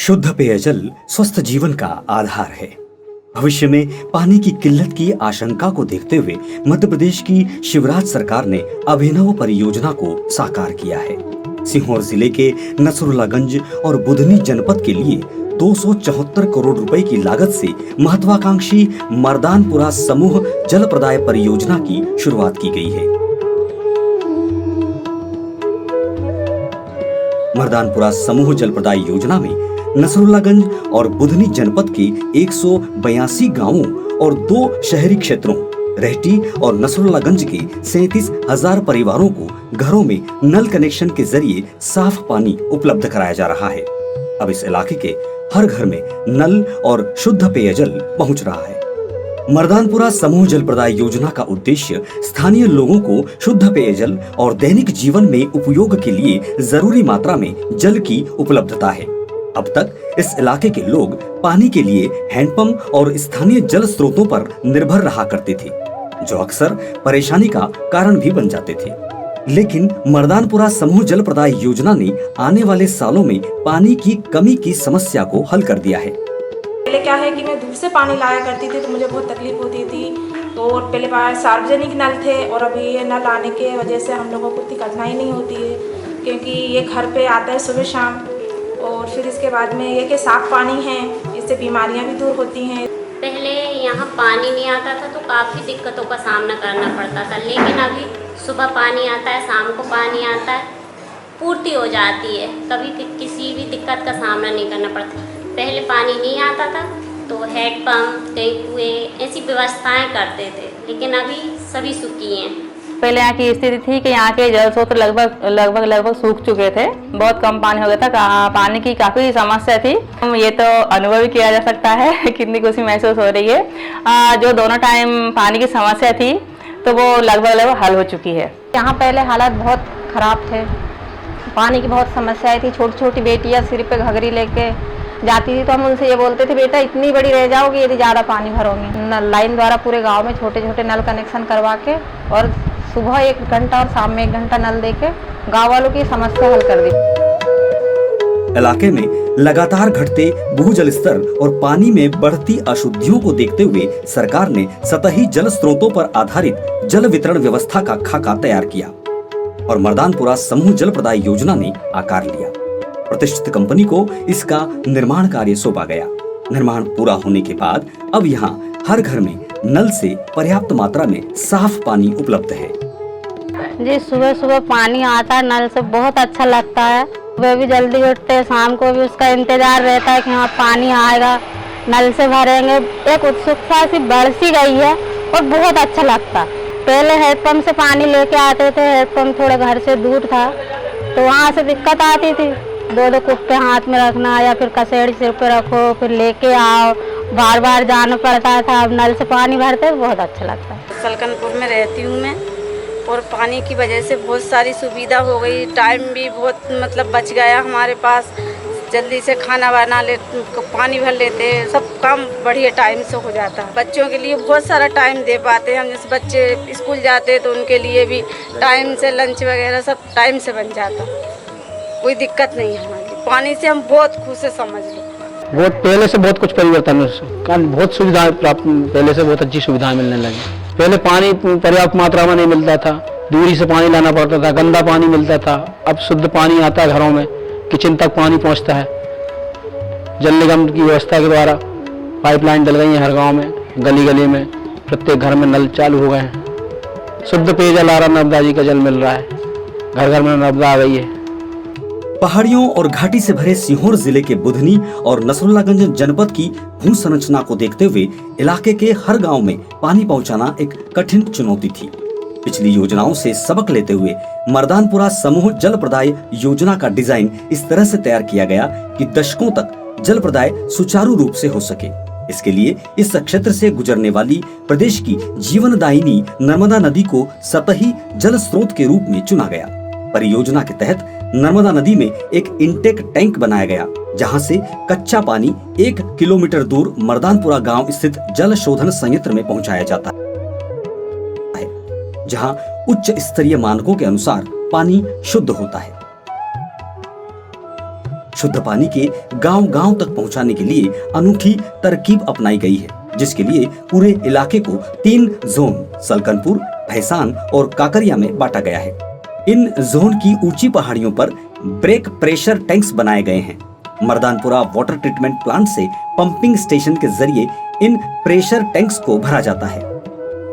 शुद्ध पेयजल स्वस्थ जीवन का आधार है। भविष्य में पानी की किल्लत की आशंका को देखते हुए मध्य प्रदेश की शिवराज सरकार ने अभिनव परियोजना को साकार किया है। सीहोर जिले के नसरुल्लागंज और बुधनी जनपद के लिए 274 करोड़ रुपए की लागत से महत्वाकांक्षी मर्दानपुरा समूह जल प्रदाय परियोजना की शुरुआत की गई है। मर्दानपुरा समूह जल प्रदाय योजना में नसरुल्लागंज और बुधनी जनपद के 182 गांवों और 2 शहरी क्षेत्रों रेहटी और नसरुल्लागंज के 37,000 परिवारों को घरों में नल कनेक्शन के जरिए साफ पानी उपलब्ध कराया जा रहा है। अब इस इलाके के हर घर में नल और शुद्ध पेयजल पहुंच रहा है। मर्दानपुरा समूह जल प्रदाय योजना का उद्देश्य स्थानीय लोगों को शुद्ध पेयजल और दैनिक जीवन में उपयोग के लिए जरूरी मात्रा में जल की उपलब्धता है। अब तक इस इलाके के लोग पानी के लिए हैंडपंप और स्थानीय जल स्रोतों पर निर्भर रहा करते थे, जो अक्सर परेशानी का कारण भी बन जाते थे। लेकिन मर्दानपुरा समूह जल प्रदाय योजना ने आने वाले सालों में पानी की कमी की समस्या को हल कर दिया है। पहले क्या है कि मैं दूर से पानी लाया करती थी तो मुझे बहुत तकलीफ होती थी। तो पहले सार्वजनिक नल थे और अभी ये नल आने के वजह से हम लोगों को इतनी कठिनाई नहीं होती है, क्योंकि ये घर पे आता है सुबह शाम। और फिर इसके बाद में ये कि साफ़ पानी है, इससे बीमारियां भी दूर होती हैं। पहले यहाँ पानी नहीं आता था तो काफ़ी दिक्कतों का सामना करना पड़ता था, लेकिन अभी सुबह पानी आता है, शाम को पानी आता है, पूर्ति हो जाती है, कभी किसी भी दिक्कत का सामना नहीं करना पड़ता। पहले पानी नहीं आता था तो हैंडपम्प, कई कुएँ ऐसी व्यवस्थाएं करते थे, लेकिन अभी सभी सुखी हैं। पहले यहाँ की स्थिति थी कि यहाँ के जल स्रोत लगभग सूख चुके थे, बहुत कम पानी हो गया था, पानी की काफ़ी समस्या थी। ये तो अनुभव ही किया जा सकता है कितनी खुशी महसूस हो रही है। जो दोनों टाइम पानी की समस्या थी तो वो लगभग हल हो चुकी है। यहाँ पहले हालात बहुत ख़राब थे, पानी की बहुत समस्याएं थी। छोटी छोटी बेटियाँ सिर पे घघरी लेके जाती थी तो हम उनसे ये बोलते थे, बेटा इतनी बड़ी रह जाओगी यदि ज़्यादा पानी भरोगी। लाइन द्वारा पूरे गांव में छोटे छोटे नल कनेक्शन करवा के और सुबह 1 घंटा और शाम में 1 घंटा नल देके गांव वालों की समस्या हल कर दी। इलाके में लगातार घटते भूजल स्तर और पानी में बढ़ती अशुद्धियों को देखते हुए सरकार ने सतही जल स्रोतों पर आधारित जल वितरण व्यवस्था का खाका तैयार किया और मर्दानपुरा समूह जल प्रदाय योजना ने आकार लिया। प्रतिष्ठित कंपनी को इसका निर्माण कार्य सौंपा गया। निर्माण पूरा होने के बाद अब यहाँ हर घर में नल से पर्याप्त मात्रा में साफ पानी उपलब्ध है। जी सुबह सुबह पानी आता है नल से, बहुत अच्छा लगता है। सुबह भी जल्दी उठते, शाम को भी उसका इंतजार रहता है कि हाँ पानी आएगा, नल से भरेंगे। एक उत्सुकता सी बढ़ सी गई है और बहुत अच्छा लगता है। पहले हैंडपंप से पानी लेके आते थे, हैंडपंप थोड़े घर से दूर था तो वहाँ से दिक्कत आती थी। 2-2 कुप्पे हाथ में रखना या फिर कसेड़ी सिर पे रखो, फिर लेके आओ, बार बार जाना पड़ता था। अब नल से पानी भरते बहुत अच्छा लगता है। सलकनपुर में रहती हूँ मैं और पानी की वजह से बहुत सारी सुविधा हो गई, टाइम भी बहुत बच गया हमारे पास। जल्दी से खाना बना ले, पानी भर लेते हैं, सब काम बढ़िया टाइम से हो जाता है। बच्चों के लिए बहुत सारा टाइम दे पाते हैं हम, जैसे बच्चे स्कूल जाते हैं तो उनके लिए भी टाइम से लंच वगैरह सब टाइम से बन जाता, कोई दिक्कत नहीं है हमारी। पानी से हम बहुत खुश है, समझ लो। बहुत पहले से बहुत कुछ परिवर्तन है, बहुत सुविधाएं प्राप्त, पहले से बहुत अच्छी सुविधाएं मिलने लगी। पहले पानी पर्याप्त मात्रा में नहीं मिलता था, दूरी से पानी लाना पड़ता था, गंदा पानी मिलता था। अब शुद्ध पानी आता है घरों में, किचन तक पानी पहुंचता है। जल निगम की व्यवस्था के द्वारा पाइपलाइन डल गई है हर गाँव में, गली गली में, प्रत्येक घर में नल चालू हो गए हैं। शुद्ध पेयजल आ रहा, नर्मदा जी का जल मिल रहा है, घर घर में नर्मदा आ गई है। पहाड़ियों और घाटी से भरे सीहोर जिले के बुधनी और नसरुल्लागंज जनपद की भू संरचना को देखते हुए इलाके के हर गांव में पानी पहुंचाना एक कठिन चुनौती थी। पिछली योजनाओं से सबक लेते हुए मर्दानपुरा समूह जल प्रदाय योजना का डिजाइन इस तरह से तैयार किया गया कि दशकों तक जल प्रदाय सुचारू रूप से हो सके। इसके लिए इस क्षेत्र से गुजरने वाली प्रदेश की जीवनदायिनी नर्मदा नदी को सतही जल स्रोत के रूप में चुना गया। परियोजना के तहत नर्मदा नदी में एक इंटेक टैंक बनाया गया, जहां से कच्चा पानी 1 किलोमीटर दूर मर्दानपुरा गांव स्थित जल शोधन संयंत्र में पहुंचाया जाता है, जहां उच्च स्तरीय मानकों के अनुसार पानी शुद्ध होता है। शुद्ध पानी के गांव-गांव तक पहुंचाने के लिए अनूठी तरकीब अपनाई गई है, जिसके लिए पूरे इलाके को 3 जोन सलकनपुर, भैसान और काकरिया में बांटा गया है। इन जोन की ऊंची पहाड़ियों पर ब्रेक प्रेशर टैंक्स बनाए गए हैं। मर्दानपुरा वाटर ट्रीटमेंट प्लांट से पंपिंग स्टेशन के जरिए इन प्रेशर टैंक्स को भरा जाता है।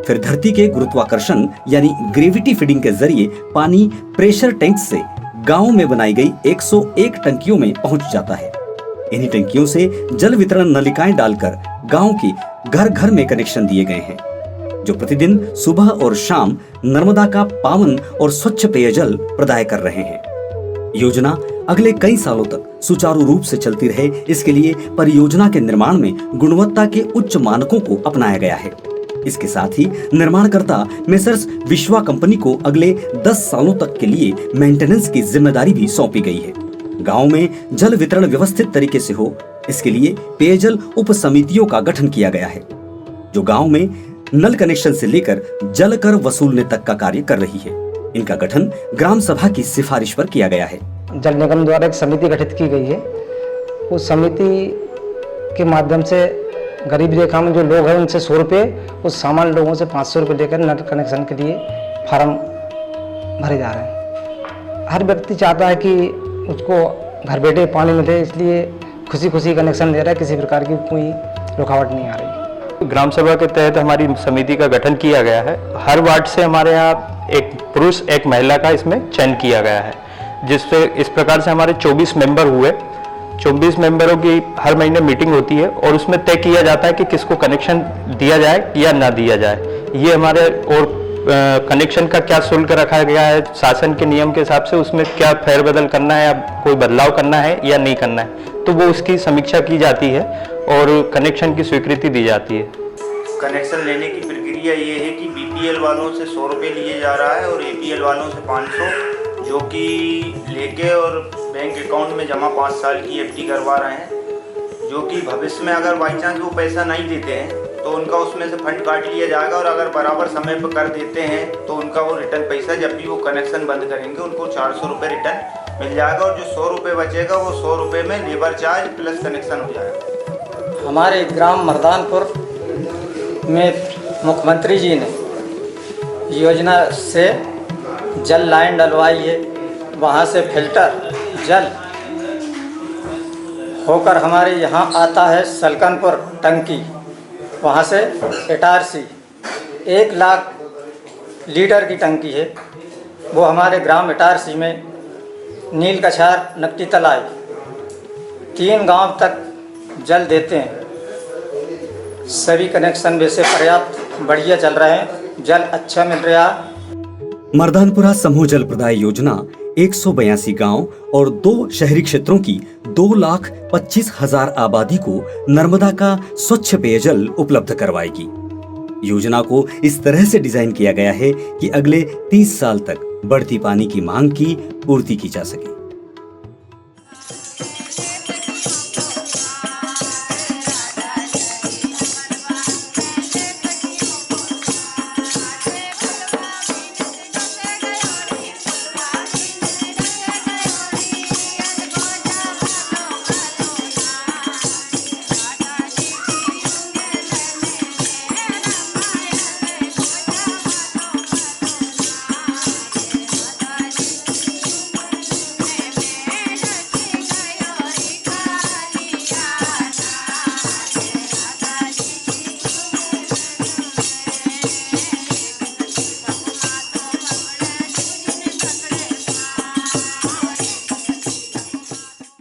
फिर धरती के गुरुत्वाकर्षण यानी ग्रेविटी फीडिंग के जरिए पानी प्रेशर टैंक्स से गांव में बनाई गई 101 टंकियों में पहुंच जाता है। इन्हीं टंकियों से जल वितरण नलिकाएं डालकर गांव के घर घर में कनेक्शन दिए गए हैं, जो प्रतिदिन सुबह और शाम नर्मदा का पावन और स्वच्छ पेयजल प्रदान कर रहे हैं। योजना अगले कई सालों तक सुचारू रूप से चलती रहे, इसके लिए परियोजना के निर्माण में गुणवत्ता के उच्च मानकों को अपनाया गया है। इसके साथ ही निर्माणकर्ता मेसर्स विश्वा कंपनी को अगले 10 सालों तक के लिए मेंटेनेंस की जिम्मेदारी भी सौंपी गई है। गांव में जल वितरण व्यवस्थित तरीके से हो, इसके लिए पेयजल उप समितियों का गठन किया गया है, जो गांव में नल कनेक्शन से लेकर जल कर वसूलने तक का कार्य कर रही है। इनका गठन ग्राम सभा की सिफारिश पर किया गया है। जल निगम द्वारा एक समिति गठित की गई है। उस समिति के माध्यम से गरीब रेखा में जो लोग हैं उनसे 100 रुपये, उस सामान्य लोगों से 500 रुपये लेकर नल कनेक्शन के लिए फार्म भरे जा रहे हैं। हर व्यक्ति चाहता है कि उसको घर बैठे पानी मिले, इसलिए खुशी खुशी कनेक्शन दे रहा है, किसी प्रकार की कोई रुकावट नहीं आ रही। ग्राम सभा के तहत हमारी समिति का गठन किया गया है। हर वार्ड से हमारे यहाँ एक पुरुष एक महिला का इसमें चयन किया गया है, जिससे इस प्रकार से हमारे 24 मेंबर हुए। 24 मेंबरों की हर महीने मीटिंग होती है और उसमें तय किया जाता है कि किसको कनेक्शन दिया जाए या ना दिया जाए। ये हमारे और कनेक्शन का क्या शुल्क रखा गया है शासन के नियम के हिसाब से, उसमें क्या फेरबदल करना है या कोई बदलाव करना है या नहीं करना है, तो वो उसकी समीक्षा की जाती है और कनेक्शन की स्वीकृति दी जाती है। कनेक्शन लेने की प्रक्रिया ये है कि बीपीएल वालों से 100 रुपये लिए जा रहा है और एपीएल वालों से 500, जो कि लेके और बैंक अकाउंट में जमा 5 साल की एफडी करवा रहे हैं, जो कि भविष्य में अगर बाई चांस वो पैसा नहीं देते हैं तो उनका उसमें से फंड काट लिया जाएगा, और अगर बराबर समय पर कर देते हैं तो उनका वो रिटर्न पैसा जब भी वो कनेक्शन बंद करेंगे उनको 400 रुपये रिटर्न मिल जाएगा, और जो 100 रुपये बचेगा वो 100 रुपये में लेबर चार्ज प्लस कनेक्शन हो जाएगा। हमारे ग्राम मर्दानपुर में मुख्यमंत्री जी ने योजना से जल लाइन डलवाई है, वहाँ से फिल्टर जल होकर हमारे यहाँ आता है सलकनपुर टंकी, वहाँ से इटारसी 1 लाख लीटर की टंकी है, वो हमारे ग्राम इटारसी में नील कछार नकटी तलाई 3 गांव तक जल देते हैं। सभी कनेक्शन वैसे पर्याप्त बढ़िया चल रहे हैं, जल अच्छा मिल रहा है। मर्दानपुरा समूह जल प्रदाय योजना 182 गांव और 2 शहरी क्षेत्रों की 2,25,000 आबादी को नर्मदा का स्वच्छ पेयजल उपलब्ध करवाएगी। योजना को इस तरह से डिजाइन किया गया है कि अगले 30 साल तक बढ़ती पानी की मांग की पूर्ति की जा सके।